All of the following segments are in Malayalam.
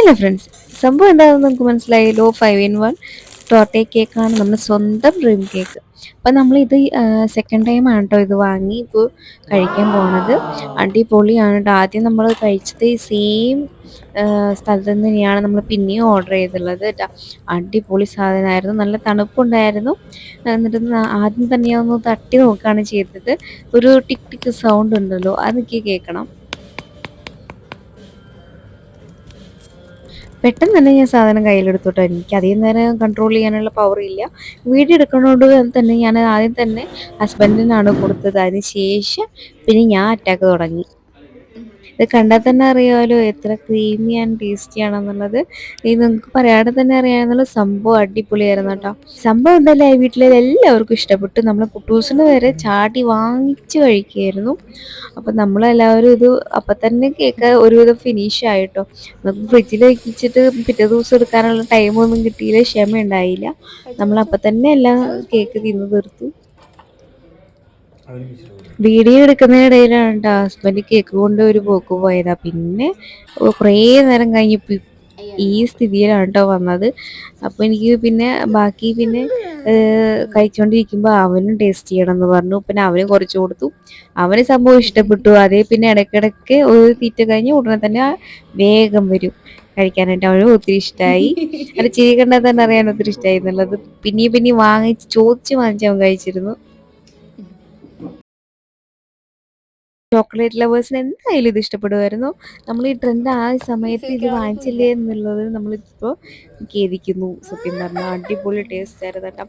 ഹലോ ഫ്രണ്ട്സ്, സംഭവം എന്താണെന്ന് നമുക്ക് മനസ്സിലായി. ലോ 5 in 1 ടോർട്ടേ കേക്കാണ് നമ്മുടെ സ്വന്തം ഡ്രീം കേക്ക്. അപ്പം നമ്മളിത് സെക്കൻഡ് ടൈം ആണ് കേട്ടോ ഇത് വാങ്ങി ഇപ്പോൾ കഴിക്കാൻ പോണത്. അടിപൊളിയാണ് കേട്ടോ. ആദ്യം നമ്മൾ കഴിച്ചത് ഈ സെയിം സ്ഥലത്ത് നിന്ന് തന്നെയാണ് നമ്മൾ പിന്നെയും ഓർഡർ ചെയ്തിട്ടുള്ളത് കേട്ടോ. അടിപൊളി സാധനമായിരുന്നു, നല്ല തണുപ്പുണ്ടായിരുന്നു. എന്നിട്ട് ആദ്യം തന്നെ ഒന്ന് തട്ടി നോക്കുകയാണ് ചെയ്തത്. ഒരു ടിക് ടിക് സൗണ്ട് ഉണ്ടല്ലോ, അതൊക്കെ കേൾക്കണം. പെട്ടെന്ന് തന്നെ ഞാൻ സാധനം കയ്യിലെടുത്തോട്ടോ. എനിക്ക് അധികം നേരം കൺട്രോൾ ചെയ്യാനുള്ള പവർ ഇല്ല. വീഡിയോ എടുക്കുന്നതുകൊണ്ട് തന്നെ ഞാൻ ആദ്യം തന്നെ ഹസ്ബൻഡിനാണ് കൊടുത്തത്. അതിന് ശേഷം പിന്നെ ഞാൻ അറ്റാക്ക് തുടങ്ങി. ഇത് കണ്ടാൽ തന്നെ അറിയാമല്ലോ എത്ര ക്രീമി ആൻഡ് ടേസ്റ്റി ആണെന്നുള്ളത്. ഇത് നിങ്ങൾക്ക് പറയാതെ തന്നെ അറിയാമെന്നുള്ള സംഭവം അടിപൊളിയായിരുന്നു കേട്ടോ. സംഭവം എന്തായാലും ഈ വീട്ടിലെ എല്ലാവർക്കും ഇഷ്ടപ്പെട്ടു. നമ്മൾ കുട്ടൂസിന് വരെ ചാടി വാങ്ങിച്ച് കഴിക്കുകയായിരുന്നു. അപ്പം നമ്മളെല്ലാവരും ഇത് അപ്പം തന്നെ കേക്ക് ഒരുവിധം ഫിനിഷ് ആയിട്ടോ. നമുക്ക് ഫ്രിഡ്ജിൽ വെച്ചിട്ട് പിറ്റേ ദിവസം എടുക്കാനുള്ള ടൈമൊന്നും കിട്ടിയില്ല, ക്ഷമ ഉണ്ടായില്ല. നമ്മളപ്പം തന്നെ എല്ലാം കേക്ക് തിന്ന് തീർത്തു. വീഡിയോ എടുക്കുന്നതിനിടയിലാണ് കേട്ടോ ഹസ്ബൻഡ് കേക്ക് കൊണ്ട് ഒരു പോക്ക് പോയതാ. പിന്നെ കുറേ നേരം കഴിഞ്ഞപ്പോൾ ഈ സ്ഥിതിയിലാണ് കേട്ടോ വന്നത്. അപ്പോൾ എനിക്ക് പിന്നെ ബാക്കി പിന്നെ കഴിച്ചുകൊണ്ടിരിക്കുമ്പോൾ അവനും ടേസ്റ്റ് ചെയ്യണം എന്ന് പറഞ്ഞു. പിന്നെ അവന് കുറച്ച് കൊടുത്തു. അവന് സംഭവം ഇഷ്ടപ്പെട്ടു. അതേ പിന്നെ ഇടയ്ക്കിടയ്ക്ക് ഒരു തീറ്റ കഴിഞ്ഞ് ഉടനെ തന്നെ വേഗം വരും കഴിക്കാനായിട്ട്. അവന് ഒത്തിരി ഇഷ്ടമായി. അത് ചിരി കണ്ടാൽ തന്നെ അറിയാൻ ഒത്തിരി ഇഷ്ടമായി എന്നുള്ളത്. പിന്നെയും വാങ്ങിച്ച് വാങ്ങിച്ച് അവൻ കഴിച്ചിരുന്നു. ചോക്ലേറ്റ് ലവേഴ്സിന് എന്തായാലും ഇത് ഇഷ്ടപ്പെടുമായിരുന്നു. നമ്മൾ ഈ ട്രെൻഡ് ആ സമയത്ത് ഇത് വാങ്ങിച്ചില്ലേ എന്നുള്ളത് നമ്മളിപ്പോൾ ഖേദിക്കുന്നു. സത്യം പറഞ്ഞാൽ അടിപൊളി ടേസ്റ്റ് ആയിരുന്നു കേട്ടോ.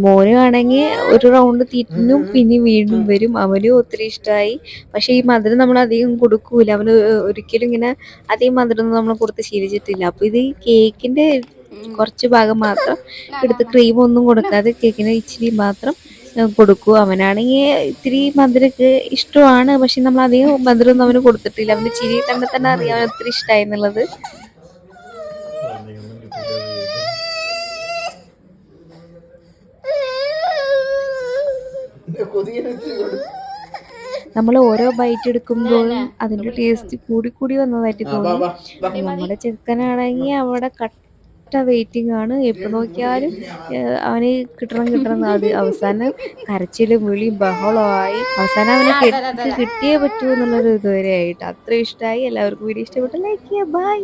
മോനാണെങ്കിൽ ഒരു റൗണ്ട് തിന്നും പിന്നെ വീണ്ടും വരും. അവനും ഒത്തിരി ഇഷ്ടമായി. പക്ഷേ ഈ മധുരം നമ്മൾ അധികം കൊടുക്കൂല. അവന് ഒരിക്കലും ഇങ്ങനെ അധികം മധുരം നമ്മൾ കൊടുത്ത് ശീലിച്ചിട്ടില്ല. അപ്പോൾ ഇത് കേക്കിൻ്റെ കുറച്ച് ഭാഗം മാത്രം എടുത്ത് ക്രീമൊന്നും കൊടുക്കാതെ കേക്കിന് ഇച്ചിരി മാത്രം കൊടുക്കൂ. അവനാണെങ്കിൽ ഇത്തിരി മധുരമൊക്കെ ഇഷ്ടമാണ്. പക്ഷെ നമ്മൾ അധികം മധുരമൊന്നും അവന് കൊടുത്തിട്ടില്ല. അവന് ചിരി കണ്ടാൽ തന്നെ അറിയാം അവന് ഒത്തിരി ഇഷ്ടമായി എന്നുള്ളത്. നമ്മൾ ഓരോ ബൈറ്റ് എടുക്കുമ്പോഴും അതിൻ്റെ ടേസ്റ്റ് കൂടി വന്നതായിട്ട് തോന്നി. നമ്മുടെ ചെറുക്കനാണെങ്കിൽ അവിടെ കട്ട വെയിറ്റിംഗ് ആണ്. എപ്പോൾ നോക്കിയാലും അവന് കിട്ടണം അത് അവസാനം കരച്ചിലും വിളിയും ബഹളമായി. അവസാനം അവനെ കിട്ടിയേ പറ്റൂ എന്നുള്ളൊരു ഇതുവരെ ആയിട്ട്. അത്ര ഇഷ്ടമായി. എല്ലാവർക്കും വീഡിയോ ഇഷ്ടപ്പെട്ടു. ലൈക്ക് ചെയ്യുക. ബൈ.